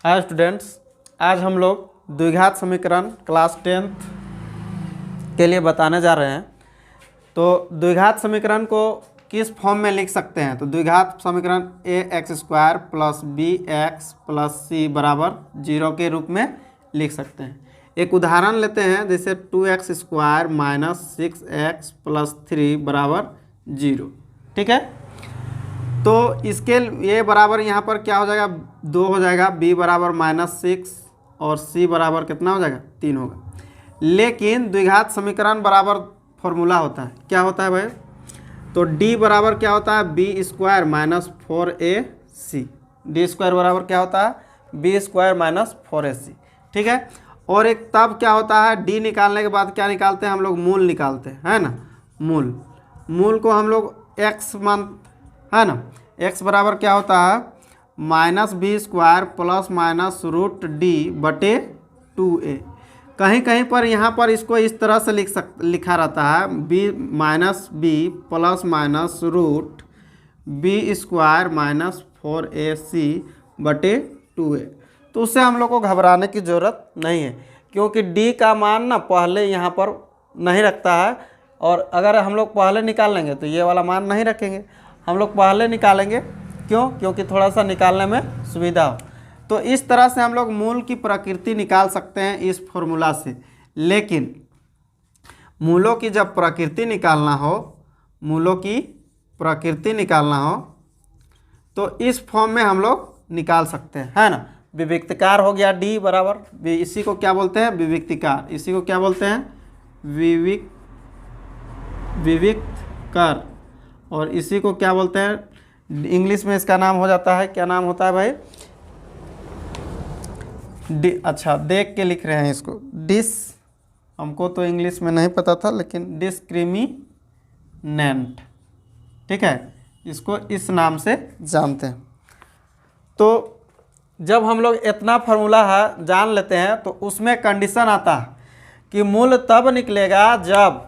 Hi students, आज हम लोग द्विघात समीकरण क्लास 10th के लिए बताने जा रहे हैं। तो द्विघात समीकरण को किस फॉर्म में लिख सकते हैं? तो द्विघात समीकरण ax² plus bx plus c बराबर 0 के रूप में लिख सकते हैं। एक उदाहरण लेते हैं, जैसे 2x² माइनस 6x प्लस 3 बराबर 0। ठीक है, तो इसके ये बराबर यहाँ पर क्या हो जाएगा, 2 हो जाएगा, b बराबर -6 और c बराबर कितना हो जाएगा, 3 होगा। लेकिन द्विघात समीकरण बराबर फॉर्मूला होता है, क्या होता है भाई? तो d बराबर क्या होता है, b² माइनस 4ac। d² बराबर क्या होता है, b² माइनस 4ac। ठीक है, और एक तब क्या होता है, d निकालने के बाद क्या निकालते हैं हम लोग, मूल निकालते हैं, है ना। मूल को हम लोग x मान, है ना। x बराबर क्या होता है, -b² प्लस माइनस √d/2a। कहीं कहीं पर यहाँ पर इसको इस तरह से लिखा रहता है, b plus minus √b² minus 4ac/2a। तो उससे हम लोग को घबराने की ज़रूरत नहीं है, क्योंकि d का मान ना पहले यहाँ पर नहीं रखता है, और अगर हम लोग पहले निकाल लेंगे तो ये वाला मान नहीं रखेंगे। हम लोग पहले निकालेंगे, क्यों? क्योंकि थोड़ा सा निकालने में सुविधा हो। तो इस तरह से हम लोग मूल की प्रकृति निकाल सकते हैं इस फॉर्मूला से। लेकिन मूलों की जब प्रकृति निकालना हो, तो इस फॉर्म में हम लोग निकाल सकते हैं, है ना। विविक्तकार हो गया d बराबर, इसी को क्या बोलते हैं, विविक्तकार। इसी को क्या बोलते हैं, विविक्तकार। और इसी को क्या बोलते हैं, इंग्लिश में इसका नाम हो जाता है, क्या नाम होता है भाई, अच्छा देख के लिख रहे हैं इसको, हमको तो इंग्लिश में नहीं पता था, लेकिन डिस्क्रिमिनेंट। ठीक है, इसको इस नाम से जानते हैं। तो जब हम लोग इतना फार्मूला है जान लेते हैं, तो उसमें कंडीशन आता है कि मूल तब निकलेगा जब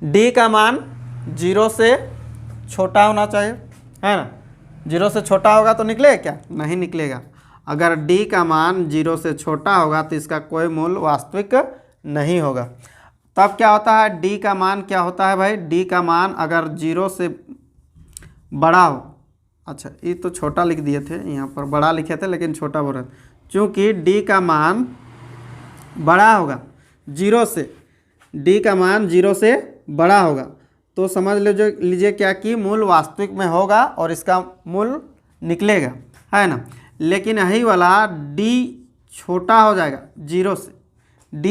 d का मान 0 से छोटा होना चाहिए, है ना। 0 से छोटा होगा तो निकलेगा क्या, नहीं निकलेगा। अगर d का मान 0 से छोटा होगा तो इसका कोई मूल वास्तविक नहीं होगा। तब क्या होता है, d का मान क्या होता है भाई, d का मान अगर 0 से बड़ा हो, अच्छा ये तो छोटा लिख दिए थे, यहाँ पर बड़ा लिखे थे लेकिन छोटा बोल रहे थे, चूँकि d का मान बड़ा होगा 0 से, d का मान 0 से बड़ा होगा, तो समझ लीजिए क्या कि मूल वास्तविक में होगा और इसका मूल निकलेगा, है ना। लेकिन यही वाला d छोटा हो जाएगा 0 से, d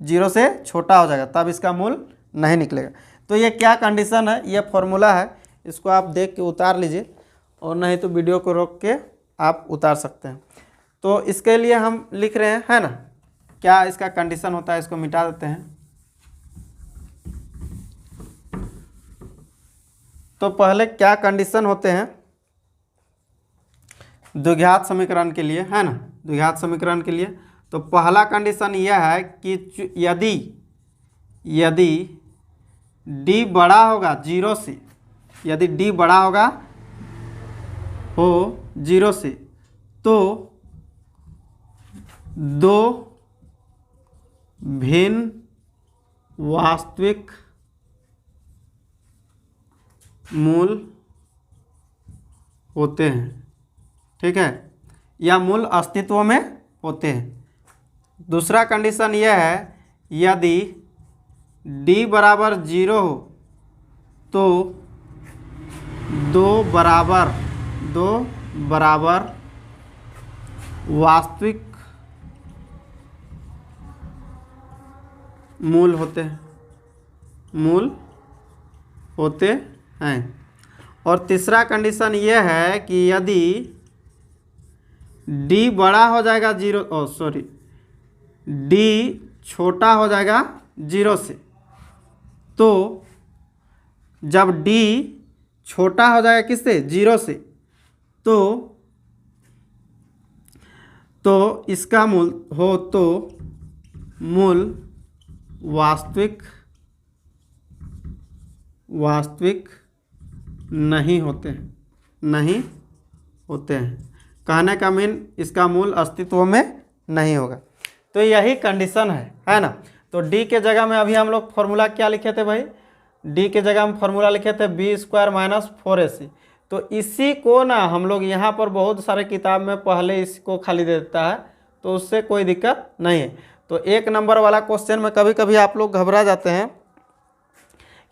0 से छोटा हो जाएगा, तब इसका मूल नहीं निकलेगा। तो ये क्या कंडीशन है, ये फॉर्मूला है, इसको आप देख के उतार लीजिए, और नहीं तो वीडियो को रोक के आप उतार सकते हैं। तो इसके लिए हम लिख रहे हैं, है ना, क्या इसका कंडीशन होता है, इसको मिटा देते हैं। तो पहले क्या कंडीशन होते हैं द्विघात समीकरण के लिए, है ना, द्विघात समीकरण के लिए। तो पहला कंडीशन यह है कि यदि d बड़ा होगा 0 से, यदि d बड़ा होगा 0 से, तो दो भिन्न वास्तविक मूल होते हैं। ठीक है, या मूल अस्तित्व में होते हैं। दूसरा कंडीशन यह है, यदि d बराबर 0 हो तो दो बराबर वास्तविक मूल होते हैं। और तीसरा कंडीशन यह है कि यदि d बड़ा हो जाएगा d छोटा हो जाएगा 0 से, तो जब d छोटा हो जाएगा किससे, 0 से, तो इसका मूल हो तो मूल वास्तविक नहीं होते हैं। कहने का मीन इसका मूल अस्तित्व में नहीं होगा। तो यही कंडीशन है ना। तो डी के जगह में अभी हम लोग फॉर्मूला क्या लिखे थे भाई, डी के जगह में फॉर्मूला लिखे थे बी स्क्वायर माइनस 4ac। तो इसी को ना हम लोग यहाँ पर बहुत सारे किताब में पहले इसको खाली दे देता है, तो उससे कोई दिक्कत नहीं है। तो 1 नंबर वाला क्वेश्चन में कभी कभी आप लोग घबरा जाते हैं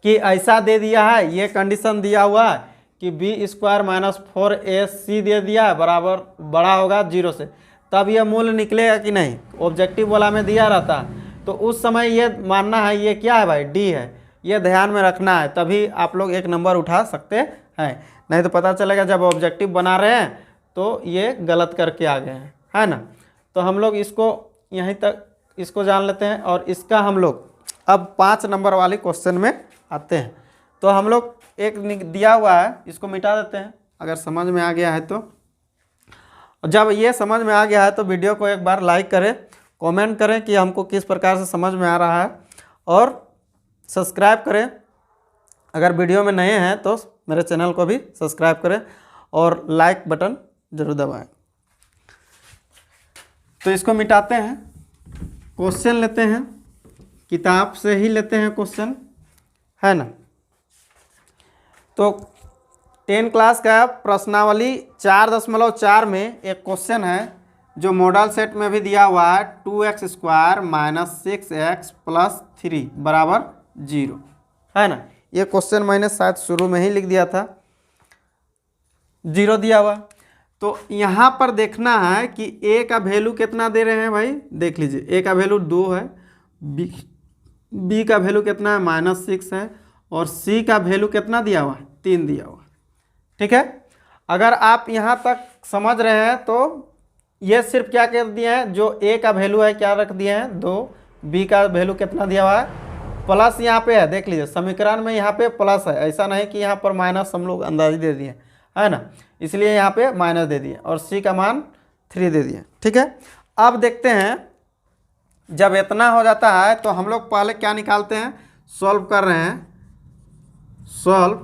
कि ऐसा दे दिया है, ये कंडीशन दिया हुआ है कि बी स्क्वायर माइनस 4ac दे दिया है बराबर बड़ा होगा 0 से, तब यह मूल निकलेगा कि नहीं, ऑब्जेक्टिव वाला में दिया रहता है। तो उस समय ये मानना है ये क्या है भाई, डी है, ये ध्यान में रखना है, तभी आप लोग 1 नंबर उठा सकते हैं। नहीं तो पता चलेगा जब ऑब्जेक्टिव बना रहे हैं तो ये गलत करके आ गए हैं, है ना। तो हम लोग इसको यहीं तक इसको जान लेते हैं और इसका हम लोग अब 5 नंबर वाले क्वेश्चन में आते हैं। तो हम लोग एक दिया हुआ है, इसको मिटा देते हैं अगर समझ में आ गया है तो। जब ये समझ में आ गया है तो वीडियो को एक बार लाइक करें, कमेंट करें कि हमको किस प्रकार से समझ में आ रहा है, और सब्सक्राइब करें। अगर वीडियो में नए हैं तो मेरे चैनल को भी सब्सक्राइब करें और लाइक बटन जरूर दबाएं। तो इसको मिटाते हैं, क्वेश्चन लेते हैं, किताब से ही लेते हैं क्वेश्चन, है ना। तो 10 क्लास का प्रश्नावली 4.4 में एक क्वेश्चन है जो मॉडल सेट में भी दिया हुआ है, 2x square minus 6x plus 3 बराबर 0, है ना। ये क्वेश्चन मैंने शायद शुरू में ही लिख दिया था, 0 दिया हुआ। तो यहाँ पर देखना है कि a का वैल्यू कितना दे रहे हैं भाई, देख लीजिए। a का वैल्यू 2 है, b का वैल्यू कितना है -6 है, और c का वैल्यू कितना दिया हुआ है 3 दिया हुआ। ठीक है, अगर आप यहाँ तक समझ रहे हैं तो ये सिर्फ क्या कर दिए हैं, जो a का वैल्यू है क्या रख दिए हैं 2, b का वैल्यू कितना दिया हुआ है प्लस, यहाँ पे है देख लीजिए समीकरण में यहाँ पे प्लस है, ऐसा नहीं कि यहाँ पर माइनस हम लोग अंदाजी दे दिए, है ना, इसलिए यहाँ पे माइनस दे दिए, और c का मान 3 दे दिए। ठीक है, अब देखते हैं जब इतना हो जाता है तो हम लोग पहले क्या निकालते हैं, सॉल्व कर रहे हैं। सॉल्व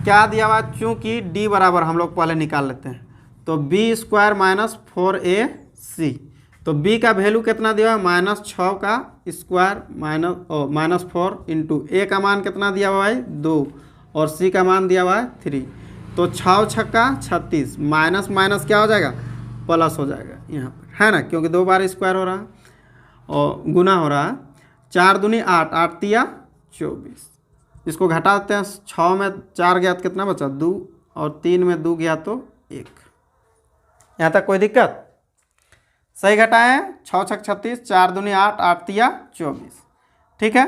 क्या दिया हुआ, चूँकि d बराबर हम लोग पहले निकाल लेते हैं, तो बी स्क्वायर माइनस 4ac। तो b का वैल्यू कितना दिया हुआ है -6 का स्क्वायर -4 इंटू a का मान कितना दिया हुआ है 2, और c का मान दिया हुआ है 3। तो 6 छक्का 36, माइनस माइनस क्या हो जाएगा, प्लस हो जाएगा यहाँ पर, है ना, क्योंकि 2 बार स्क्वायर हो रहा है और गुना हो रहा है। 4 दूनी 8, 8 तिया 24। इसको घटा देते हैं, 6 में 4 गया तो कितना बचा 2, और 3 में 2 गया तो 1। यहाँ तक कोई दिक्कत, सही घटाएं, 6 छक 36, 4 दूनी 8, 8 तिया 24। ठीक है,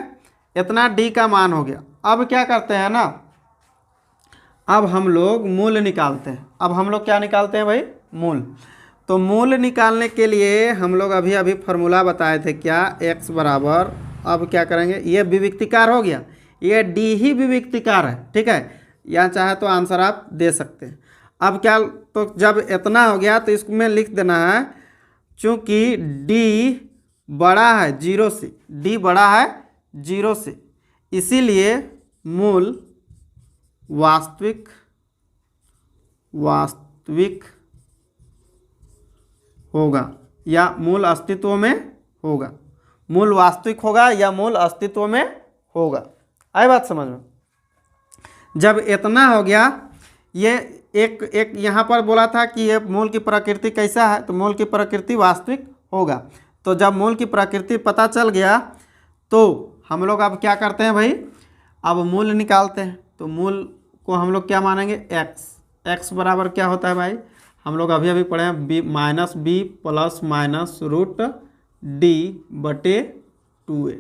इतना d का मान हो गया। अब क्या करते हैं ना, अब हम लोग मूल निकालते हैं। अब हम लोग क्या निकालते हैं भाई, मूल। तो मूल निकालने के लिए हम लोग अभी फार्मूला बताए थे क्या, x बराबर, अब क्या करेंगे, ये विविक्तिकार हो गया, ये d ही विविक्तिकार है। ठीक है, या चाहे तो आंसर आप दे सकते हैं। अब क्या, तो जब इतना हो गया तो इसमें लिख देना है, चूँकि d बड़ा है 0 से, d बड़ा है 0 से, इसीलिए मूल वास्तविक होगा या मूल अस्तित्व में होगा। मूल वास्तविक होगा या मूल अस्तित्व में होगा। आई बात समझ में। जब इतना हो गया, ये एक यहाँ पर बोला था कि ये मूल की प्रकृति कैसा है, तो मूल की प्रकृति वास्तविक होगा। तो जब मूल की प्रकृति पता चल गया तो हम लोग अब क्या करते हैं भाई, अब मूल निकालते हैं। तो मूल को हम लोग क्या मानेंगे, x बराबर क्या होता है भाई, हम लोग अभी पढ़े हैं b plus minus root d बटे 2a।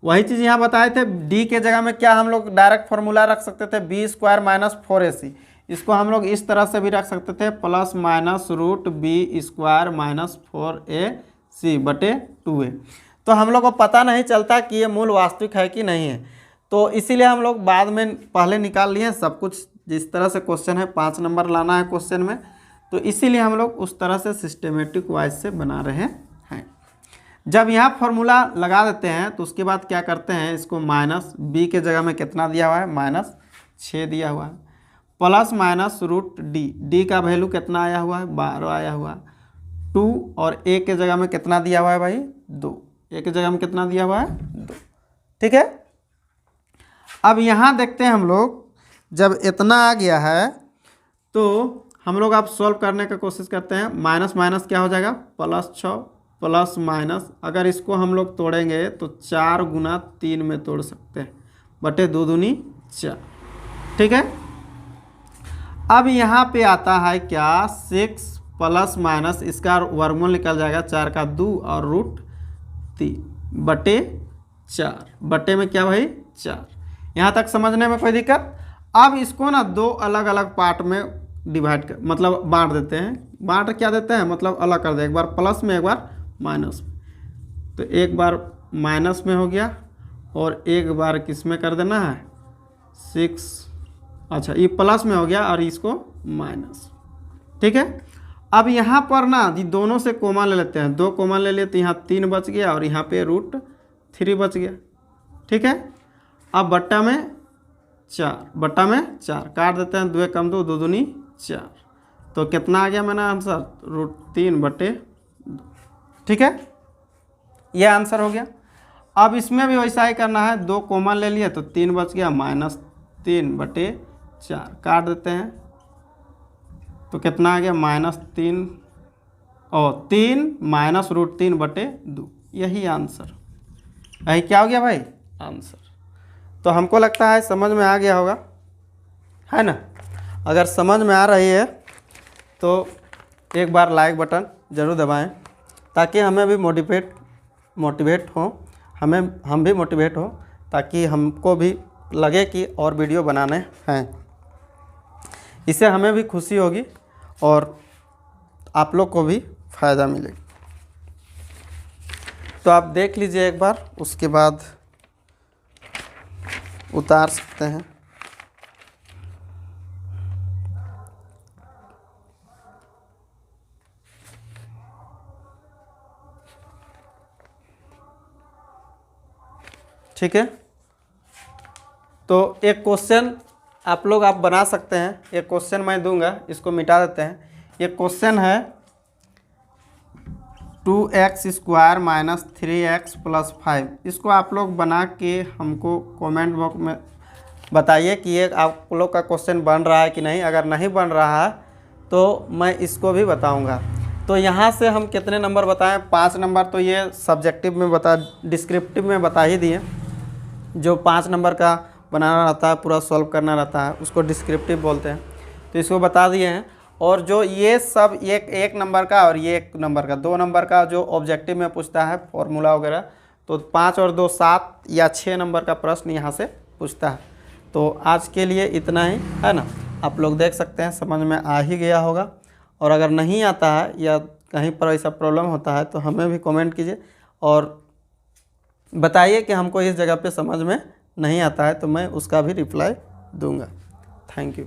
वही चीज़ यहाँ बताए थे, d के जगह में क्या हम लोग डायरेक्ट फार्मूला रख सकते थे, बी स्क्वायर माइनस 4ac। इसको हम लोग इस तरह से भी रख सकते थे, plus minus root B square minus 4ac बटे 2a। तो हम लोग को पता नहीं चलता कि ये मूल वास्तविक है कि नहीं है, तो इसीलिए हम लोग बाद में पहले निकाल लिए सब कुछ। जिस तरह से क्वेश्चन है 5 नंबर लाना है क्वेश्चन में, तो इसीलिए हम लोग उस तरह से सिस्टेमेटिक वाइज से बना रहे हैं। जब यहाँ फॉर्मूला लगा देते हैं तो उसके बाद क्या करते हैं, इसको माइनस b के जगह में कितना दिया हुआ है, -6 दिया हुआ है, plus minus root D, D का वैल्यू कितना आया हुआ है 12 आया हुआ है। 2 और ए के जगह में कितना दिया हुआ है भाई 2, ए के जगह में कितना दिया हुआ है 2। ठीक है, अब यहाँ देखते हैं हम लोग, जब इतना आ गया है तो हम लोग अब सॉल्व करने का कोशिश करते हैं। माइनस माइनस क्या हो जाएगा +6 प्लस माइनस, अगर इसको हम लोग तोड़ेंगे तो 4 गुना 3 में तोड़ सकते हैं, बटे 2 दूनी 4। ठीक है, अब यहाँ पे आता है क्या 6 प्लस माइनस, इसका वर्गमूल निकल जाएगा 4 का 2 और √3 बटे 4, बटे में क्या भाई 4। यहाँ तक समझने में कोई दिक्कत? अब इसको ना 2 अलग अलग पार्ट में डिवाइड कर, मतलब बांट देते हैं। बांट क्या देते हैं, मतलब अलग कर दे, एक बार प्लस में एक बार माइनस में। तो एक बार माइनस में हो गया और एक बार किस में कर देना है 6, अच्छा ये प्लस में हो गया और इसको माइनस। ठीक है, अब यहाँ पर ना ये दोनों से कॉमन ले लेते हैं, 2 कॉमन ले लिए तो यहाँ 3 बच गया और यहाँ पे √3 बच गया। ठीक है, अब बट्टा में 4 काट देते हैं, 2 कम 2 2 दूनी 4, तो कितना आ गया मेरा आंसर √3 बटे 2। ठीक है, यह आंसर हो गया। अब इसमें भी वैसा ही करना है, 2 कॉमन ले लिए तो 3 बच गया, -3 बटे 4 काट देते हैं, तो कितना आ गया -3 और 3 माइनस √3 बटे 2, यही आंसर। यही क्या हो गया भाई आंसर। तो हमको लगता है समझ में आ गया होगा, है ना। अगर समझ में आ रही है तो एक बार लाइक बटन ज़रूर दबाएं, ताकि हमें भी मोटिवेट हो, हम भी मोटिवेट हो, ताकि हमको भी लगे कि और वीडियो बनाने हैं। इससे हमें भी खुशी होगी और आप लोग को भी फ़ायदा मिलेगा। तो आप देख लीजिए एक बार, उसके बाद उतार सकते हैं। ठीक है, तो एक क्वेश्चन आप लोग बना सकते हैं। एक क्वेश्चन मैं दूंगा, इसको मिटा देते हैं। ये क्वेश्चन है 2x² - 3x + 5। इसको आप लोग बना के हमको कमेंट बॉक्स में बताइए कि ये आप लोग का क्वेश्चन बन रहा है कि नहीं। अगर नहीं बन रहा है तो मैं इसको भी बताऊंगा। तो यहाँ से हम कितने नंबर बताएं, 5 नंबर तो ये सब्जेक्टिव में डिस्क्रिप्टिव में बता ही दिए। जो 5 नंबर का बनाना रहता है, पूरा सॉल्व करना रहता है, उसको डिस्क्रिप्टिव बोलते हैं। तो इसको बता दिए हैं। और जो ये सब एक नंबर का और ये 1 नंबर का, 2 नंबर का जो ऑब्जेक्टिव में पूछता है फॉर्मूला वगैरह, तो 5 और 2 7 या 6 नंबर का प्रश्न यहाँ से पूछता है। तो आज के लिए इतना ही, है ना। आप लोग देख सकते हैं समझ में आ ही गया होगा। और अगर नहीं आता है या कहीं पर ऐसा प्रॉब्लम होता है तो हमें भी कमेंट कीजिए और बताइए कि हमको इस जगह पे समझ में नहीं आता है, तो मैं उसका भी रिप्लाई दूंगा। Thank you.